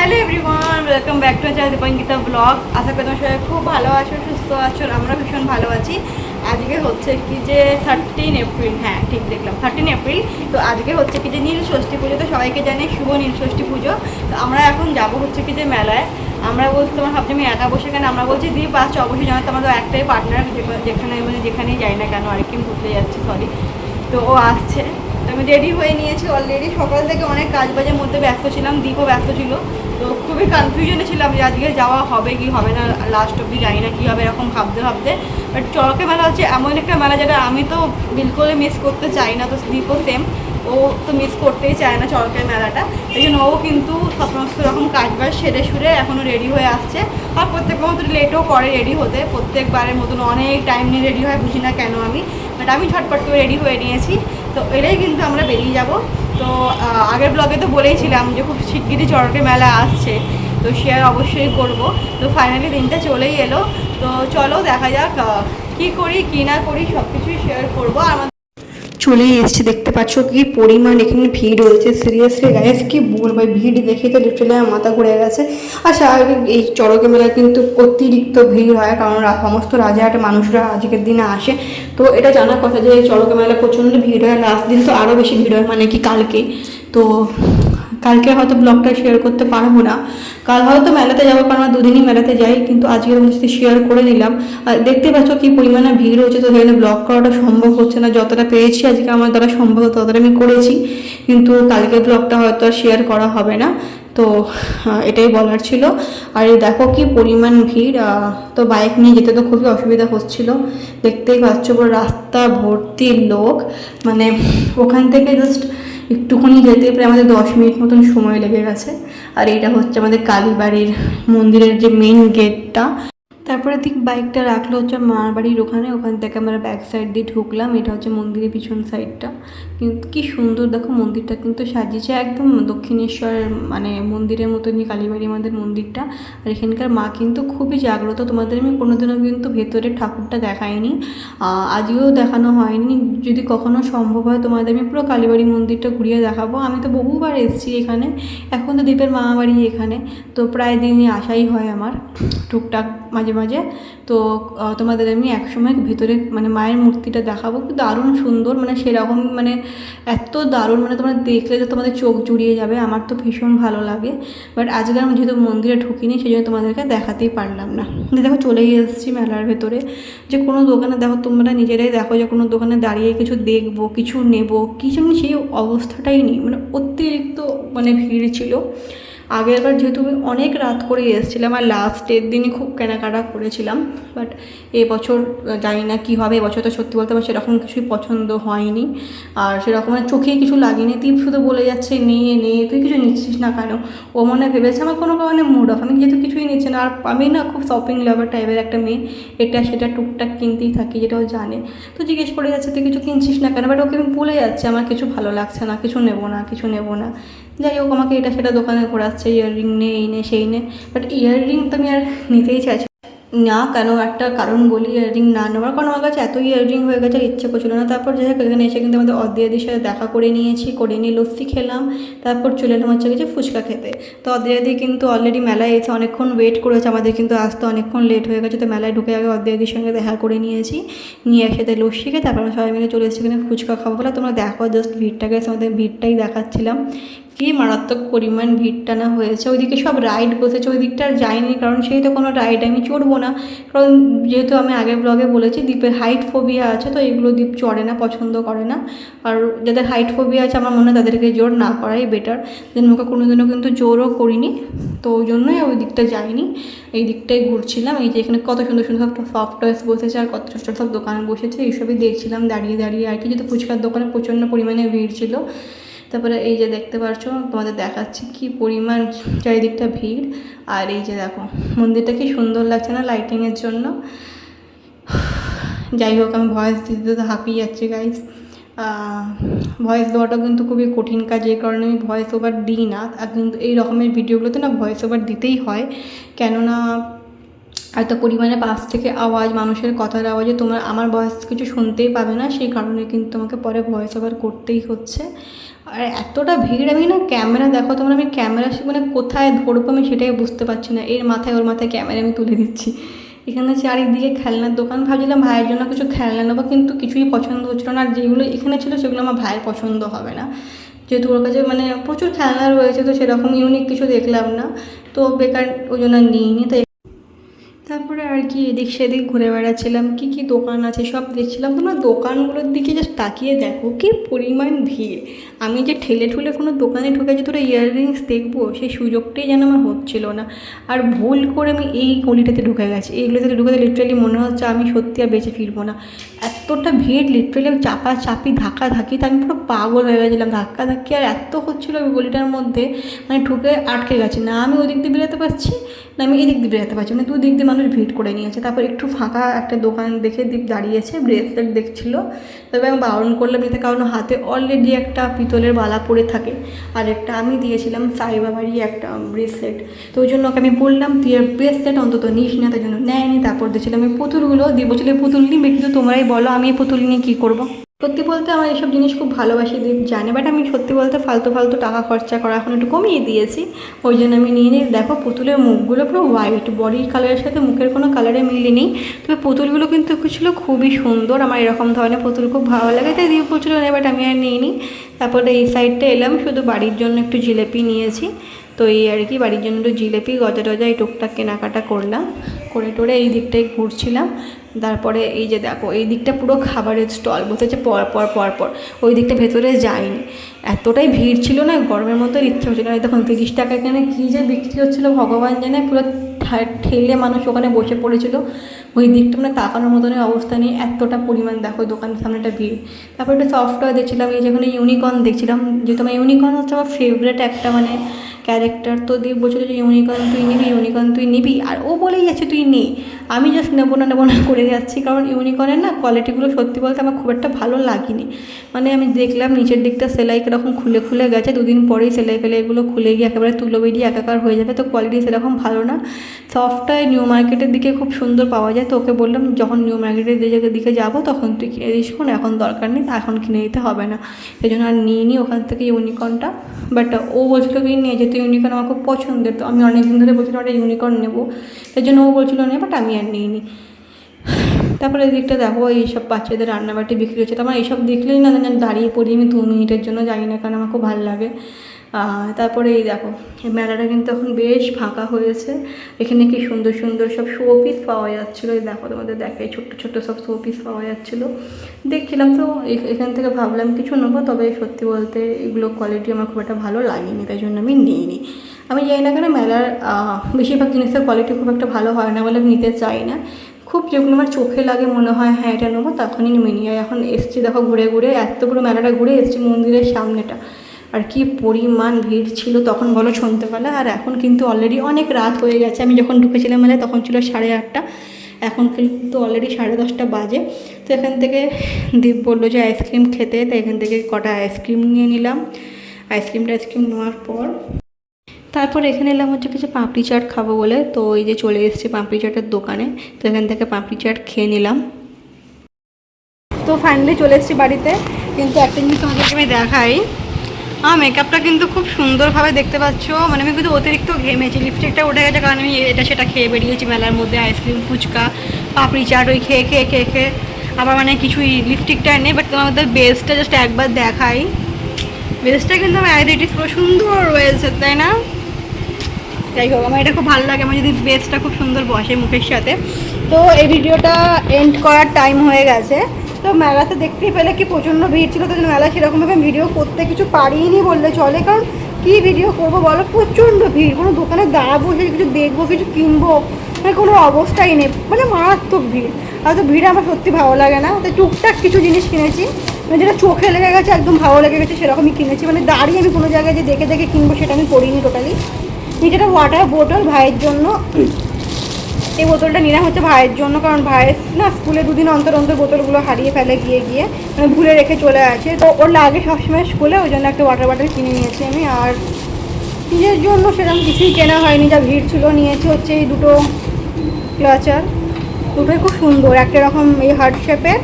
Hello everyone, welcome back to channel Dipankita blog. আশা করি তোমার সবাই খুব ভালো আছো, সুস্থ আছো। আমরা ভীষণ ভালো আছি। আজকে হচ্ছে কি যে 13 এপ্রিল, হ্যাঁ ঠিক দেখলাম 13 এপ্রিল। তো আজকে হচ্ছে কি যে নীল ষষ্ঠী পুজো, তো সবাইকে জানি শুভ নীল ষষ্ঠী পুজো। তো আমরা এখন যাব হচ্ছে কি যে মেলায়। আমরা বলছি তোমার ভাবছি আমি একা বসে কেন, আমরা বলছি দীপ আসছে অবশ্যই জানো, তো আমাদের একটাই পার্টনার, যেখানেই যাই না কেন, আরেকদিন ঘুরতে যাচ্ছি সরি। তো ও আসছে, আমি রেডি হয়ে নিয়েছি অলরেডি। সকাল থেকে অনেক কাজ বাজের মধ্যে ব্যস্ত ছিলাম, দীপও ব্যস্ত ছিল। তো খুবই কনফিউশনে ছিলাম যে আজকে যাওয়া হবে কি হবে না, লাস্ট অব্দি জানি না কী হবে এরকম ভাবতে ভাবতে। বাট চরকে মেলা হচ্ছে এমন একটা মেলা যেটা আমি তো বিলকুল মিস করতে চাই না। তো দীপও সেম, ও তো মিস করতেই চায় না চরকের মেলাটা। এই জন্য ও কিন্তু সমস্ত রকম কাজ বাজ সেরে সুরে এখনও রেডি হয়ে আসছে। আর প্রত্যেকবার মতো লেটও করে রেডি হতে, প্রত্যেকবারের মতন অনেক টাইম নিয়ে রেডি হয়, বুঝি না কেন আমি। বাট আমি ঝটপট করে রেডি হয়ে নিয়েছি। তো এটাই কিন্তু আমরা বেরিয়ে যাব। তো আগের ব্লগে তো বলেইছিলাম যে খুব শিগগিরই চরকে মেলা আসছে, তো শেয়ার অবশ্যই করব। তো ফাইনালি দিনটা চলেই এলো। তো চলো দেখা যাক কী করি কী না করি, সব কিছুই শেয়ার করবো। আমার চলেই এসেছি, দেখতে পাচ্ছ কি পরিমাণ এখানে ভিড় হয়েছে। সিরিয়াসলি গাইস কি বলবো, ভিড় দেখে তো লিটারালি আমার মাথা ঘুরে গেছে। আর স্বাভাবিক এই চড়কে মেলায় কিন্তু অতিরিক্ত ভিড় হয়, কারণ সমস্ত রাজাহাটে মানুষরা আজকের দিনে আসে। তো এটা জানার কথা যে এই চড়কে মেলায় প্রচণ্ড ভিড় হয়, লাস্ট দিন তো আরও বেশি ভিড় হয়, মানে কি কালকে। তো কালকে হয়তো ব্লগটা শেয়ার করতে পারবো না, কাল হয়তো মেলাতে যাবো, কারণ আমরা দুদিনই মেলাতে যাই, কিন্তু আজকে আমি সাথে শেয়ার করে দিলাম। আর দেখতে পাচ্ছ কি পরিমাণে ভিড় হচ্ছে, তো সেখানে ব্লগ করাটা সম্ভব হচ্ছে না। যতটা পেয়েছি আজকে আমার দ্বারা সম্ভব ততটা আমি করেছি, কিন্তু কালকের ব্লগটা হয়তো আর শেয়ার করা হবে না। তো এটাই বলার ছিল। আর এই দেখো কি পরিমাণ ভিড়, তো বাইক নিয়ে যেতে তো খুবই অসুবিধা হচ্ছিল। দেখতেই পাচ্ছ পুরো রাস্তা ভর্তি লোক, মানে ওখান থেকে জাস্ট একটুখানি যেতে প্রায় আমাদের 10 মিনিট মতন সময় লেগে গেছে। আর এটা হচ্ছে আমাদের কালীবাড়ির মন্দিরের যে মেন গেটটা। তারপরে ঠিক বাইকটা রাখলো হচ্ছে মার বাড়ির ওখানে, ওখান থেকে আমরা ব্যাক সাইড দিয়ে ঢুকলাম। এটা হচ্ছে মন্দিরের পিছন সাইডটা। কিন্তু কি সুন্দর দেখো, মন্দিরটা কিন্তু সাজিয়েছে একদম দক্ষিণেশ্বরের মানে মন্দিরের মতনই কালীবাড়ি আমাদের মন্দিরটা। আর এখানকার মা কিন্তু খুবই জাগ্রত। তোমাদের আমি কোনোদিনও কিন্তু ভেতরে ঠাকুরটা দেখাইনি, আজকেও দেখানো হয়নি। যদি কখনো সম্ভব হয় তোমাদের আমি পুরো কালীবাড়ি মন্দিরটা ঘুরিয়ে দেখাবো। আমি তো বহুবার এসেছি এখানে, এখন তো দ্বীপের মামা বাড়ি এখানে, তো প্রায় দিনই আসাই হয় আমার টুকটাক মাঝে মাঝে। তো তোমাদের আমি একসময় ভেতরে মানে মায়ের মূর্তিটা দেখাবো, কিন্তু দারুণ সুন্দর, মানে সেরকম মানে এত দারুণ, মানে তোমরা দেখলে যে তোমাদের চোখ জুড়িয়ে যাবে। আমার তো ভীষণ ভালো লাগে। বাট আজকে আমি যেহেতু মন্দিরে ঢুকিনি সেই জন্য তোমাদেরকে দেখাতেই পারলাম না। দেখো চলেই এসেছি মেলার ভেতরে। যে কোনো দোকানে দেখো, তোমরা নিজেরাই দেখো যে কোনো দোকানে দাঁড়িয়ে কিছু দেখবো কিছু নেবো কিছু সেই অবস্থাটাই নেই, মানে অতিরিক্ত মানে ভিড় ছিল। আগের বার যেহেতু আমি অনেক রাত করে এসেছিলাম আর লাস্টের দিনই খুব কেনাকাটা করেছিলাম। বাট এবছর জানি না কী হবে, এবছর তো সত্যি বলতে আমার সেরকম কিছুই পছন্দ হয়নি। আর সেরকম চোখেই কিছু লাগেনি। দীপ শুধু বলে যাচ্ছে নিয়ে নে, তুই কিছু নিচ্ছিস না কেন। ও মনে ভেবেছে আমার কোনো কারণে মুড অফ, আমি যেহেতু কিছুই নিচ্ছে না। আর আমি না খুব শপিং লাভার টাইপের একটা মেয়ে, এটা সেটা টুকটাক কিনতেই থাকি, যেটা ও জানে। তো জিজ্ঞেস করে যাচ্ছে তুই কিছু কিনছিস না কেন, বাট ওকে আমি বলে যাচ্ছে আমার কিছু ভালো লাগছে না, কিছু নেবো না কিছু নেবো না। যাই হোক আমাকে এটা সেটা দোকানে ঘোরাচ্ছে, ইয়াররিং নে এই নে সেই নে। বাট ইয়াররিং তো আমি আর নিতেই চাইছি না। কেন একটা কারণ বলি ইয়াররিং না নেওয়ার, কারণ আমার কাছে এত ইয়াররিং হয়ে গেছে ইচ্ছে করছিল না। তারপর যাই হোক এখানে এসে কিন্তু আমাদের অদ্রিয়াদির সাথে দেখা করে নিয়েছি, করে নিয়ে লস্যি খেলাম। তারপর চলে এলাম হচ্ছে কিছু ফুচকা খেতে। তো অদ্রিয়াদি কিন্তু অলরেডি মেলায় এসে অনেকক্ষণ ওয়েট করেছে, আমাদের কিন্তু আসতে অনেকক্ষণ লেট হয়ে গেছে। তো মেলায় ঢুকে আগে অদ্রিয়াদির সঙ্গে দেখা করে নিয়েছি, নিয়ে একসাথে লস্যি খেয়ে তারপর আমরা সবাই মিলে চলে এসেছি এখানে ফুচকা খাবো বলে। তোমরা দেখো জাস্ট ভিড়টাকে, আমাদের ভিড়টাই দেখাচ্ছিলাম কি মারাত্মক পরিমাণ ভিড়টা না হয়েছে। ওইদিকে সব রাইড বসেছে, ওই দিকটা আর যাইনি, কারণ সেই তো কোনো রাইড আমি চড়বো না। কারণ যেহেতু আমি আগের ব্লগে বলেছি দ্বীপের হাইট ফোবিয়া আছে, তো এগুলো দ্বীপ চড়ে না, পছন্দ করে না। আর যাদের হাইট ফোবিয়া আছে আমার মনে হয় তাদেরকে জোর না করাই বেটার। জন্মকে কোনোদিনও কিন্তু জোরও করিনি, তো ওই জন্যই ওই দিকটা যাইনি, এই দিকটাই ঘুরছিলাম। এই যে এখানে কত সুন্দর সুন্দর সব সফট টয়েস বসেছে আর কত সুন্দর সব দোকান বসেছে, এইসবই দেখছিলাম দাঁড়িয়ে দাঁড়িয়ে আর কি। যেহেতু ফুচকার দোকানে প্রচণ্ড পরিমাণে ভিড় ছিল। তারপরে এই যে দেখতে পাচ্ছ, তোমাদের দেখাচ্ছি কি পরিমাণ চারিদিকটা ভিড়। আর এই যে দেখো মন্দিরটা কি সুন্দর লাগছে না লাইটিংয়ের জন্য। যাই হোক আমি ভয়েস দিতে দিতে হাঁপিয়ে যাচ্ছি গাইজ। ভয়েস দেওয়াটা কিন্তু খুবই কঠিন কাজ, এই কারণে আমি ভয়েস ওভার দিই না। আর কিন্তু এই রকমের ভিডিওগুলোতে না ভয়েস ওভার দিতেই হয়, কেননা এত পরিমাণে পাশ থেকে আওয়াজ, মানুষের কথার আওয়াজে তোমার আমার ভয়েস কিছু শুনতেই পাবে না, সেই কারণে কিন্তু আমাকে পরে ভয়েস ওভার করতেই হচ্ছে। আর এতটা ভিড়, আমি না ক্যামেরা দেখো তোমরা, আমি ক্যামেরা মানে কোথায় ধরবো আমি সেটাই বুঝতে পারছি না। এর মাথায় ওর মাথায় ক্যামেরা আমি তুলে দিচ্ছি। এখানে চারিদিকে খেলনার দোকান, ভাবছিলাম ভাইয়ের জন্য কিছু খেলনা নেবো, কিন্তু কিছুই পছন্দ হচ্ছিলো না। আর যেগুলো এখানে ছিল সেগুলো আমার ভাইয়ের পছন্দ হবে না, যেহেতু ওর কাছে মানে প্রচুর খেলনা রয়েছে, তো সেরকম ইউনিক কিছু দেখলাম না, তো বেকার ওই জন্য নিইনি। তো তারপরে আর কি এদিক সেদিক ঘুরে বেড়াচ্ছিলাম, কী কী দোকান আছে সব দেখছিলাম। তোমরা দোকানগুলোর দিকে জাস্ট তাকিয়ে দেখো কী পরিমাণ ভিড়। আমি যে ঠেলে ঠুলে কোনো দোকানে ঢুকে যে তোরা ইয়াররিংস দেখবো সেই সুযোগটাই যেন আমার হচ্ছিল না। আর ভুল করে আমি এই গলিটাতে ঢুকে গেছি, এইগুলোতে ঢুকে লিটারালি মনে হচ্ছে আমি সত্যি আর বেঁচে ফিরবো না। এতটা ভিড়, লিটারালি চাপাচাপি ধাক্কাধাক্কি, তা আমি পুরো পাগল হয়ে গেছিলাম। ধাক্কাধাক্কি আর এত হচ্ছিলো ওই গলিটার মধ্যে, মানে ঢুকে আটকে গেছি, না আমি ওই দিক দিয়ে বেরোতে পারছি না আমি এদিক দিয়ে বেরোতে পারছি, মানে দুদিক দিয়ে মানুষ ভিড় করে নিয়েছে। তারপর একটু ফাঁকা একটা দোকান দেখে দীপ দাঁড়িয়েছে, ব্রেসলেট দেখছিলো। তবে আমি বারণ করলাম এতে, কারণ হাতে অলরেডি একটা পিতলের বালা পরে থাকে, আর একটা আমি দিয়েছিলাম সাই বাবারই একটা ব্রেসলেট, তো ওই জন্য ওকে আমি বললাম তুই আর ব্রেসলেট অন্তত নিস না, তাই জন্য নেয়নি। তারপর দিয়েছিলাম আমি পুতুলগুলো, দিয়ে বলছিল পুতুল নিবে, কিন্তু তোমরাই বলো আমি এই পুতুল নিয়ে কী করবো। সত্যি বলতে আমার এইসব জিনিস খুব ভালোবাসি, দীপ জানে, বাট আমি সত্যি বলতে ফালতু ফালতু টাকা খরচা করা এখন একটু কমিয়ে দিয়েছি, ওই জন্য আমি নিয়ে নিই। দেখো পুতুলের মুখগুলো পুরো হোয়াইট, বডির কালারের সাথে মুখের কোনো কালারে মিলেনি, তবে পুতুলগুলো কিন্তু ছিল খুবই সুন্দর। আমার এরকম ধরনের পুতুল খুব ভালো লাগে, তাই দীপ বলছিল না, বাট আমি আর নিই নি। তারপরে এই সাইডটা এলাম, শুধু বাড়ির জন্য একটু জিলেপি নিয়েছি, তো এই আর কি বাড়ির জন্য একটু জিলেপি গজা টজা এই টুকটাক কেনাকাটা করলাম, করে টোরে এই দিকটাই ঘুরছিলাম। তারপরে এই যে দেখো এই দিকটা পুরো খাবারের স্টল বসেছে পর পর পর পর, ওই দিকটা ভেতরে যায়নি, এতটাই ভিড় ছিল না, গরমের মধ্যে ইচ্ছা হচ্ছিল না। দেখুন 30 টাকা এখানে কী যে বিক্রি হচ্ছিলো ভগবান জানে, পুরো ঠেলে মানুষ ওখানে বসে পড়েছিল, ওই দিকটা মানে তাকানোর মতনের অবস্থা নেই, এতটা পরিমাণ দেখো দোকানের সামনেটা ভিড়। তারপর একটা সফটওয়্যার দেখছিলাম, এই যেখানে ইউনিকর্ন দেখছিলাম, যেহেতু আমার ইউনিকর্ন হচ্ছে আমার ফেভারিট একটা মানে ক্যারেক্টার, তো দিয়ে বলছিল যে ইউনিকর্ন তুই নিবি, ইউনিকর্ন তুই নিবি, আর ও বলেই যাচ্ছে তুই নে, আমি জাস্ট নেবো না করে যাচ্ছি, কারণ ইউনিকর্নের না কোয়ালিটিগুলো সত্যি বলতে আমার খুব একটা ভালো লাগেনি। মানে আমি দেখলাম নিচের দিকটা সেলাই কীরকম খুলে খুলে গেছে, দুদিন পরেই সেলাই ফেলে এগুলো খুলে গিয়ে একেবারে তুলো বেরিয়ে একাকার হয়ে যাবে, তো কোয়ালিটি সেরকম ভালো না। সফটটা নিউ মার্কেটের দিকে খুব সুন্দর পাওয়া যায়, তো ওকে বললাম যখন নিউ মার্কেটের দিকে যাবো তখন তুই কিনে দিস, কোন এখন দরকার নেই, এখন কিনে দিতে হবে না, সেই জন্য আর নিয়ে নিই ওখান থেকে ইউনিকর্নটা। বাট ও বলছিল তুই নিয়ে যেহেতু ইউনিকর্ন আমার খুব পছন্দের, তো আমি অনেক দিন ধরে বলছিলাম একটা ইউনিকর্ন নেবো, সেই জন্য ও বলছিল নিয়ে, বাট আমি আর নিইনি। তারপরে এদিকটা দেখো এইসব বাচ্চাদের রান্নাবাটি বিক্রি হচ্ছে, তো আমার এইসব দেখলেই না দাঁড়িয়ে পড়ি আমি 2 মিনিটের জন্য, জানি না কারণ আমার খুব ভালো লাগে। তারপরে এই দেখো এই মেলাটা কিন্তু এখন বেশ ফাঁকা হয়েছে, এখানে কি সুন্দর সুন্দর সব শো পিস পাওয়া যাচ্ছিলো, এই দেখো তোমাদের দেখাই ছোট্ট ছোট্ট সব শো পিস পাওয়া যাচ্ছিলো, দেখছিলাম, তো এখান থেকে ভাবলাম কিছু নেবো, তবে সত্যি বলতে এগুলো কোয়ালিটি আমার খুব একটা ভালো লাগেনি, তাই জন্য আমি নিইনি। আমি জানি না কেন মেলার বেশিরভাগ জিনিসের কোয়ালিটি খুব একটা ভালো হয় না বলে নিতে চাই না, খুব যেগুলো আমার চোখে লাগে মনে হয় হ্যাঁ এটা নেবো তখনই নেমে নিই। আর এখন এসছি দেখো ঘুরে ঘুরে, এত বড় মেলাটা ঘুরে এসছি মন্দিরের সামনেটা, আর কি পরিমাণ ভিড় ছিল তখন বলো সন্ধ্যেবেলা, আর এখন কিন্তু অলরেডি অনেক রাত হয়ে গেছে। আমি যখন ঢুকেছিলাম মেলায় তখন ছিল 8:30, এখন কিন্তু অলরেডি 10:30 বাজে। তো এখান থেকে দীপ বললো যে আইসক্রিম খেতে, তাই এখান থেকে কটা আইসক্রিম নিয়ে নিলাম। আইসক্রিম নেওয়ার পর তারপর এখানে এলাম হচ্ছে কিছু পাপড়ি চাট খাবো বলে, তো এই যে চলে এসেছি পাপড়ি চাটের দোকানে, তো এখান থেকে পাপড়ি চাট খেয়ে নিলাম। তো ফাইনালি চলে এসেছি বাড়িতে, কিন্তু একটা জিনিস তোমাদেরকে আমি দেখাই, মেকআপটা কিন্তু খুব সুন্দরভাবে দেখতে পাচ্ছ, মানে আমি কিন্তু অতিরিক্ত ঘেমেছি, লিপস্টিকটা উঠে গেছে কারণ আমি এটা সেটা খেয়ে বেরিয়েছি মেলার মধ্যে, আইসক্রিম ফুচকা পাপড়ি চাট ওই খেয়ে খেয়ে খেয়ে খেয়ে আবার মানে কিছুই লিপস্টিকটা নেই। বাট তোমাদের বেসটা জাস্ট একবার দেখাই, বেসটা কিন্তু আমার আইডেন্টি পুরো সুন্দর রয়েছে, তাই না? যাই হোক আমার এটা খুব ভালো লাগে, আমার যদি বেসটা খুব সুন্দর বসে মুখের সাথে। তো এই ভিডিওটা এন্ড করার টাইম হয়ে গেছে, তো মেলাতে দেখতেই পেলে কি প্রচণ্ড ভিড় ছিল, তো মেলা সেরকমভাবে ভিডিও করতে কিছু পারিনি বললে চলে, কারণ কী ভিডিও করবো বলো, প্রচণ্ড ভিড়, কোনো দোকানে দাঁড়াবো কিছু দেখবো কিছু কিনবো মানে কোনো অবস্থাই নেই, মানে মারাত্মক ভিড়। হয়তো ভিড়ে আমার সত্যি ভালো লাগে না, তো টুকটাক কিছু জিনিস কিনেছি, মানে যেটা চোখে লেগে গেছে একদম ভালো লেগে গেছে সেরকমই কিনেছি, মানে দাঁড়িয়ে আমি কোনো জায়গায় যে দেখে দেখে কিনবো সেটা আমি করিনি টোটালি। যেটা ওয়াটার বোতল ভাইয়ের জন্য, এই বোতলটা নিলাম হচ্ছে ভাইয়ের জন্য, কারণ ভাইয়ের না স্কুলে 2 দিন অন্তর অন্তর বোতলগুলো হারিয়ে ফেলে গিয়ে মানে ভুলে রেখে চলে আসে, তো ওর লাগে সবসময় স্কুলে, ওই জন্য একটা ওয়াটার বটল কিনে নিয়েছি আমি। আর নিজের জন্য সেরকম কিছুই কেনা হয়নি, যা ভিড় ছিল, নিয়েছি হচ্ছে এই দুটো ক্লাচার, দুটোই খুব সুন্দর, একটা এরকম এই হার্ট শেপের,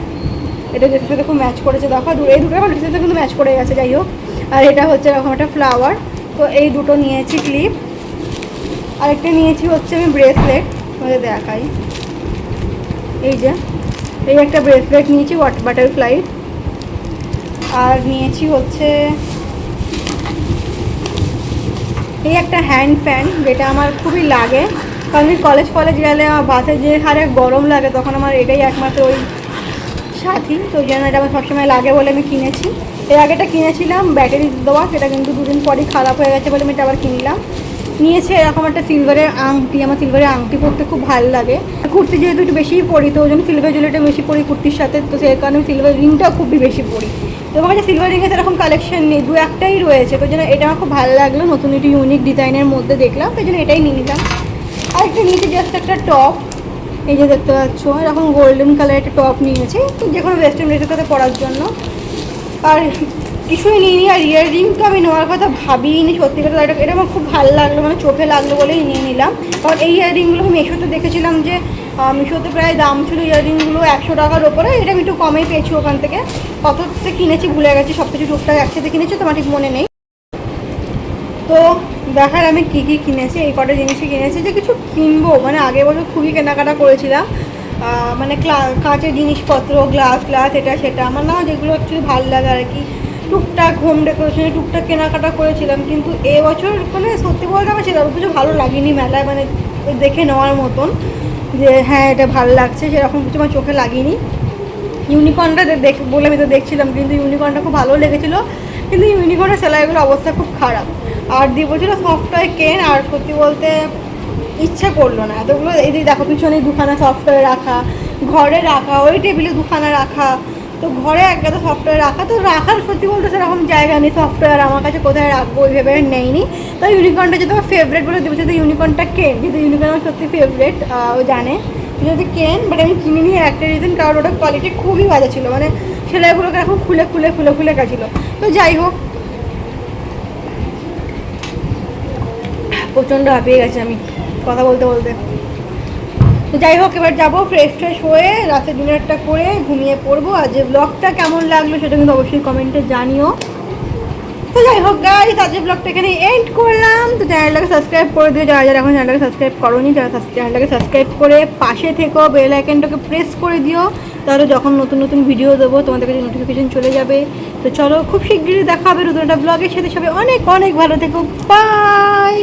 এটা ড্রেসের সাথে খুব ম্যাচ করেছে, দেখো এই দুটো আমার ড্রেসের সাথে কিন্তু ম্যাচ করে গেছে। যাই হোক আর এটা হচ্ছে এরকম একটা ফ্লাওয়ার। তো এই দুটো নিয়েছি ক্লিপ। আরেকটা নিয়েছি হচ্ছে আমি ব্রেসলেট, ওদের দেখাই। এই যে এই একটা ব্রেসলেট নিয়েছি বাটারফ্লাই। আর নিয়েছি হচ্ছে এই একটা হ্যান্ড ফ্যান, যেটা আমার খুবই লাগে, কারণ আমি কলেজ গেলে আমার বাসে যে হারে গরম লাগে তখন আমার এটাই একমাত্র ওই সাথী, তো ওই জন্য এটা আমার সবসময় লাগে বলে আমি কিনেছি। এর আগেটা কিনেছিলাম ব্যাটারি দেওয়া, সেটা কিন্তু দুদিন পরই খারাপ হয়ে গেছে বলে আমি এটা আবার কিনলাম। নিয়েছে এরকম একটা সিলভারের আংটি, আমার সিলভারের আংটি পরতে খুব ভালো লাগে। কুর্তি যেহেতু একটু বেশিই পরি, তো ওই জন্য সিলভার জুয়েলারিটা বেশি পরি কুর্তির সাথে, তো সেই কারণে সিলভার রিংটাও খুবই বেশি পরি। তো আমার কাছে সিলভার রিংয়ের সেরকম কালেকশন নেই, দু একটাই রয়েছে, তো জন্য এটা আমার খুব ভালো লাগলো, নতুন একটু ইউনিক ডিজাইনের মধ্যে দেখলাম, তো জন্য এটাই নিয়ে নিলাম। আর একটা নিয়েছি জাস্ট একটা টপ, এই যে দেখতে পাচ্ছ এরকম গোল্ডেন কালার একটা টপ নিয়েছি, তো যে কোনো ওয়েস্টার্ন ড্রেসের সাথে পরার জন্য। আর কিছুই নিইনি। আর ইয়াররিংটা আমি নেওয়ার কথা ভাবিনি, সত্যি কথা এটা আমার খুব ভালো লাগলো, মানে চোখে লাগলো বলেই নিয়ে নিলাম। কারণ এই ইয়াররিংগুলো আমি মিশোতে দেখেছিলাম যে মিশোতে প্রায় দাম ছিল ইয়াররিংগুলো 100 টাকার ওপরে, এটা আমি একটু কমেই পেয়েছি ওখান থেকে। কততে কিনেছি ভুলে গেছি, সব কিছু টুকটাক একসাথে কিনেছি, তোমার ঠিক মনে নেই। তো দেখার আমি কী কী কিনেছি, এই কটা জিনিসই কিনেছি, যে কিছু কিনবো, মানে আগের বছর খুবই কেনাকাটা করেছিলাম, মানে কাঁচের জিনিসপত্র, গ্লাস এটা সেটা আমার না, যেগুলো অ্যাকচুয়ালি ভালো লাগে আর কি, টুকটাক হোম ডেকোরেশনে টুকটাক কেনাকাটা করেছিলাম। কিন্তু এবছর মানে সত্যি বলতে আমার সেরকম কিছু ভালো লাগেনি মেলায়, মানে দেখে নেওয়ার মতন যে হ্যাঁ এটা ভালো লাগছে, সেরকম কিছু আমার চোখে লাগেনি। ইউনিকর্নটা বলে আমি তো দেখছিলাম, কিন্তু ইউনিকর্নটা খুব ভালো লেগেছিলো, কিন্তু ইউনিকর্নের সেলাইগুলোর অবস্থা খুব খারাপ। আর দিয়ে বলছিল সফটওয়্যার কেন, আর সত্যি বলতে ইচ্ছা করলো না এতগুলো। এই যে দেখো পিছনে দুখানা সফটওয়্যার রাখা, ঘরে রাখা, ওই টেবিলে দুখানা রাখা, তো ঘরে এক গাদা সফটওয়্যার রাখা, তো রাখার সত্যি বলতে সেরকম জায়গা নেই, সফটওয়্যার আমার কাছে কোথায় রাখবো ওইভাবে নেয়নি। তো ইউনিকর্নটা যদি আমার ফেভারিট বলে দেবো, যদি ইউনিকর্নটা কেন, যেহেতু ইউনিকর্ন আমার সত্যি ফেভারিট, ও জানে যদি কেন, বাট আমি কিনে নিয়ে একটা রিজন, কারণ ওটা কোয়ালিটি খুবই বাজে ছিল, মানে সেলাইগুলোকে এখন খুলে গেছিলো। তো যাই হোক, প্রচণ্ড হাঁপিয়ে গেছে আমি কথা বলতে বলতে। তো যাই হোক, এবার যাবো ফ্রেশ হয়ে রাতে ডিনারটা করে ঘুমিয়ে পড়বো। আর যে ব্লগটা কেমন লাগলো সেটা কিন্তু অবশ্যই কমেন্টে জানিও। তো যাই হোক গাইস, আজকের ব্লগটা এখানে এন্ড করলাম। তো চ্যানেলটাকে সাবস্ক্রাইব করে দিও যারা যারা এখন চ্যানেলটাকে সাবস্ক্রাইব করোনি, যারা চ্যানেলটাকে সাবস্ক্রাইব করে পাশে থেকো, বেল আইকনটাকে প্রেস করে দিও, তাহলে যখন নতুন ভিডিও দেবো তোমাদের কাছে নোটিফিকেশন চলে যাবে। তো চলো, খুব শিগগিরই দেখা হবে নতুন একটা ব্লগের সাথে। সবাই অনেক ভালো থেকো, বাই।